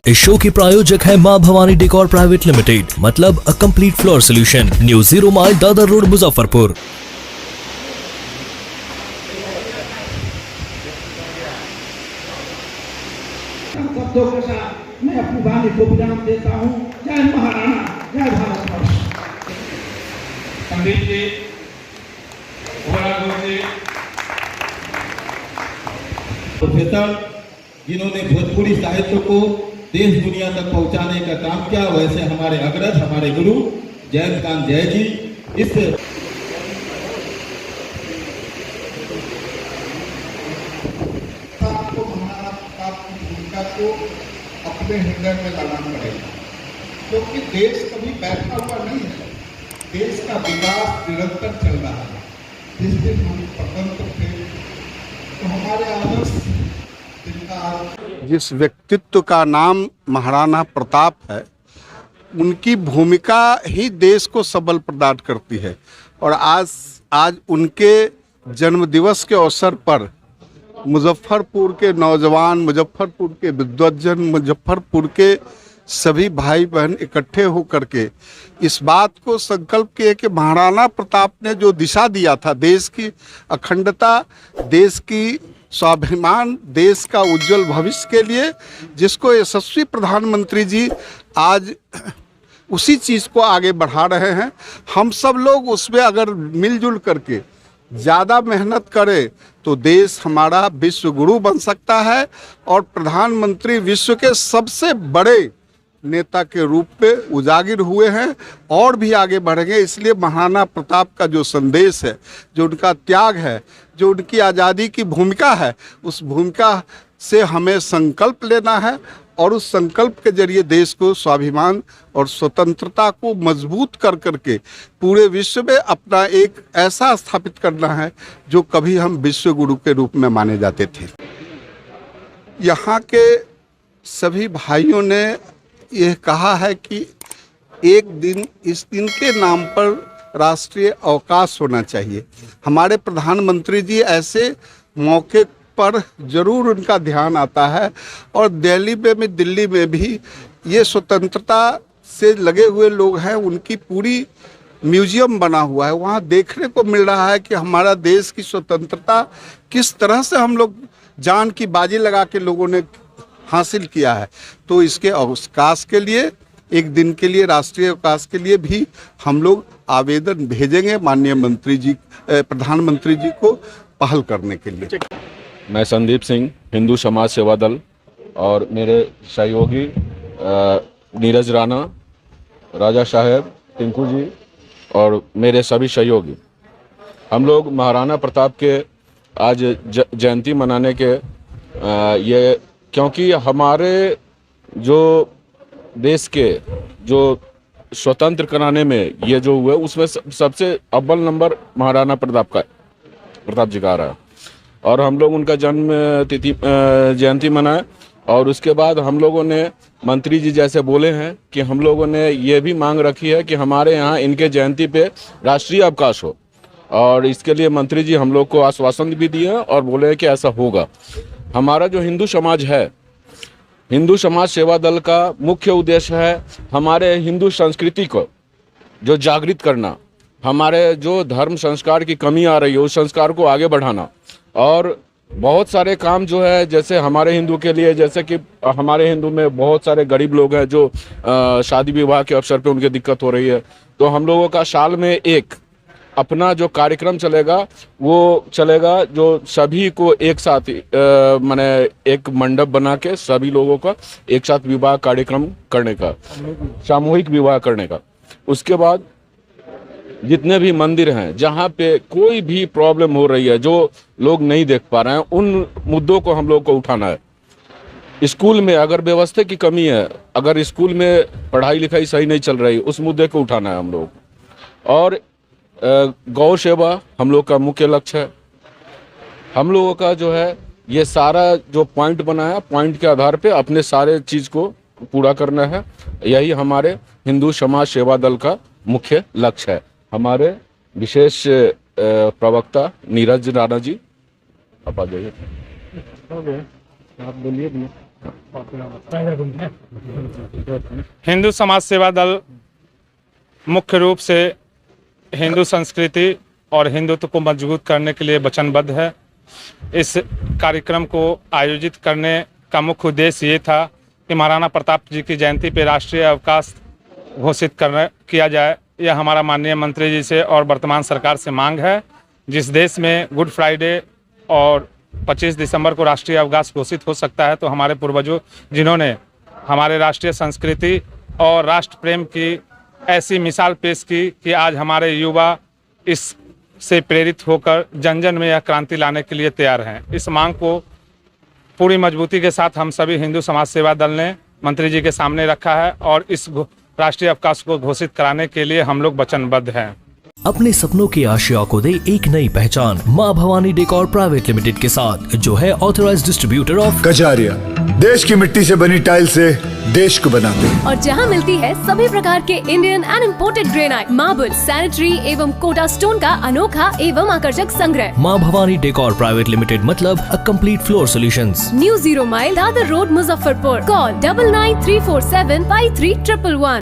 इस शो के प्रायोजक है मां भवानी डेकोर प्राइवेट लिमिटेड, मतलब a complete floor solution, new 0 mile Dadar road, Muzaffarpur. शब्दों के साथ मैं अपनी वाणी को विराम देता हूँ। जय महाराणा, जय भारतवर्ष। पंडित जी, प्रोफेसर जिन्होंने भोजपुरी साहित्य को देश दुनिया तक पहुंचाने का काम किया, वैसे हमारे अग्रज, हमारे गुरु जयंतकांत जय जी इस महाराणा प्रताप की भूमिका को अपने हृदय में लाना पड़ेगा, क्योंकि देश कभी बैठा हुआ नहीं है। देश का विकास निरंतर चल रहा है। जिस दिन हम स्वतंत्र थे तो हमारे आदर्श, जिस व्यक्तित्व का नाम महाराणा प्रताप है, उनकी भूमिका ही देश को सबल प्रदान करती है। और आज उनके जन्मदिवस के अवसर पर मुजफ्फरपुर के नौजवान, मुजफ्फरपुर के विद्वज्जन, मुजफ्फरपुर के सभी भाई बहन इकट्ठे होकर के इस बात को संकल्प किए कि महाराणा प्रताप ने जो दिशा दिया था, देश की अखंडता, देश की स्वाभिमान, देश का उज्जवल भविष्य के लिए, जिसको यशस्वी प्रधानमंत्री जी आज उसी चीज़ को आगे बढ़ा रहे हैं। हम सब लोग उसमें अगर मिलजुल करके ज़्यादा मेहनत करें तो देश हमारा विश्व गुरु बन सकता है और प्रधानमंत्री विश्व के सबसे बड़े नेता के रूप में उजागर हुए हैं और भी आगे बढ़ेंगे। इसलिए महाराणा प्रताप का जो संदेश है, जो उनका त्याग है, जो उनकी आज़ादी की भूमिका है, उस भूमिका से हमें संकल्प लेना है और उस संकल्प के जरिए देश को स्वाभिमान और स्वतंत्रता को मजबूत कर करके पूरे विश्व में अपना एक ऐसा स्थापित करना है जो कभी हम विश्व गुरु के रूप में माने जाते थे। यहाँ के सभी भाइयों ने यह कहा है कि एक दिन, इस दिन के नाम पर राष्ट्रीय अवकाश होना चाहिए। हमारे प्रधानमंत्री जी ऐसे मौके पर जरूर उनका ध्यान आता है और दिल्ली में भी ये स्वतंत्रता से लगे हुए लोग हैं, उनकी पूरी म्यूजियम बना हुआ है। वहाँ देखने को मिल रहा है कि हमारा देश की स्वतंत्रता किस तरह से हम लोग जान की बाजी लगा के लोगों ने हासिल किया है। तो इसके अवकाश के लिए, एक दिन के लिए, राष्ट्रीय अवकाश के लिए भी हम लोग आवेदन भेजेंगे माननीय मंत्री जी, प्रधानमंत्री जी को पहल करने के लिए। मैं संदीप सिंह, हिंदू समाज सेवा दल, और मेरे सहयोगी नीरज राणा, राजा साहेब, टिंकू जी और मेरे सभी सहयोगी, हम लोग महाराणा प्रताप के आज जयंती मनाने के ये, क्योंकि हमारे जो देश के जो स्वतंत्र कराने में ये जो हुआ, उसमें सबसे अव्वल नंबर महाराणा प्रताप जी का आ रहा है। और हम लोग उनका जन्म तिथि जयंती मनाए। और उसके बाद हम लोगों ने, मंत्री जी जैसे बोले हैं कि हम लोगों ने ये भी मांग रखी है कि हमारे यहाँ इनके जयंती पे राष्ट्रीय अवकाश हो, और इसके लिए मंत्री जी हम लोग को आश्वासन भी दिए हैं और बोले हैं कि ऐसा होगा। हमारा जो हिंदू समाज है, हिंदू समाज सेवा दल का मुख्य उद्देश्य है हमारे हिंदू संस्कृति को जो जागृत करना, हमारे जो धर्म संस्कार की कमी आ रही है उस संस्कार को आगे बढ़ाना। और बहुत सारे काम जो है, जैसे हमारे हिंदू के लिए, जैसे कि हमारे हिंदू में बहुत सारे गरीब लोग हैं जो शादी विवाह के अवसर पे उनकी दिक्कत हो रही है, तो हम लोगों का साल में एक अपना जो कार्यक्रम चलेगा वो चलेगा, जो सभी को एक साथ माने एक मंडप बना के सभी लोगों का एक साथ विवाह कार्यक्रम करने का, सामूहिक विवाह करने का। उसके बाद जितने भी मंदिर हैं जहाँ पे कोई भी प्रॉब्लम हो रही है, जो लोग नहीं देख पा रहे हैं, उन मुद्दों को हम लोग को उठाना है। स्कूल में अगर व्यवस्था की कमी है, अगर स्कूल में पढ़ाई लिखाई सही नहीं चल रही, उस मुद्दे को उठाना है हम लोग। और गौ सेवा हम लोग का मुख्य लक्ष्य है। हम लोगों का जो है ये सारा जो पॉइंट बनाया, पॉइंट के आधार पे अपने सारे चीज़ को पूरा करना है। यही हमारे हिंदू समाज सेवा दल का मुख्य लक्ष्य है। हमारे विशेष प्रवक्ता नीरज राणा जी, आप आ जाइए। हिंदू समाज सेवा दल मुख्य रूप से हिंदू संस्कृति और हिंदुत्व को मजबूत करने के लिए वचनबद्ध है। इस कार्यक्रम को आयोजित करने का मुख्य उद्देश्य ये था कि महाराणा प्रताप जी की जयंती पर राष्ट्रीय अवकाश घोषित किया जाए। यह हमारा माननीय मंत्री जी से और वर्तमान सरकार से मांग है। जिस देश में गुड फ्राइडे और 25 दिसंबर को राष्ट्रीय अवकाश घोषित हो सकता है, तो हमारे पूर्वजों जिन्होंने हमारे राष्ट्रीय संस्कृति और राष्ट्र प्रेम की ऐसी मिसाल पेश की कि आज हमारे युवा इस से प्रेरित होकर जन जन में यह क्रांति लाने के लिए तैयार हैं। इस मांग को पूरी मजबूती के साथ हम सभी हिंदू समाज सेवा दल ने मंत्री जी के सामने रखा है और इस राष्ट्रीय अवकाश को घोषित कराने के लिए हम लोग वचनबद्ध हैं। अपने सपनों की आशिया को दे एक नई पहचान मां भवानी डेकोर प्राइवेट लिमिटेड के साथ, जो है ऑथराइज्ड डिस्ट्रीब्यूटर ऑफ कजारिया। देश की मिट्टी से बनी टाइल से देश को बनाते हैं। और जहां मिलती है सभी प्रकार के Indian and imported granite, marble, sanitary एवं कोटा स्टोन का अनोखा एवं आकर्षक संग्रह। मां भवानी डेकोर प्राइवेट लिमिटेड मतलब a complete floor solutions. New 0 mile Dadar road, Muzaffarpur. Call 9934753111।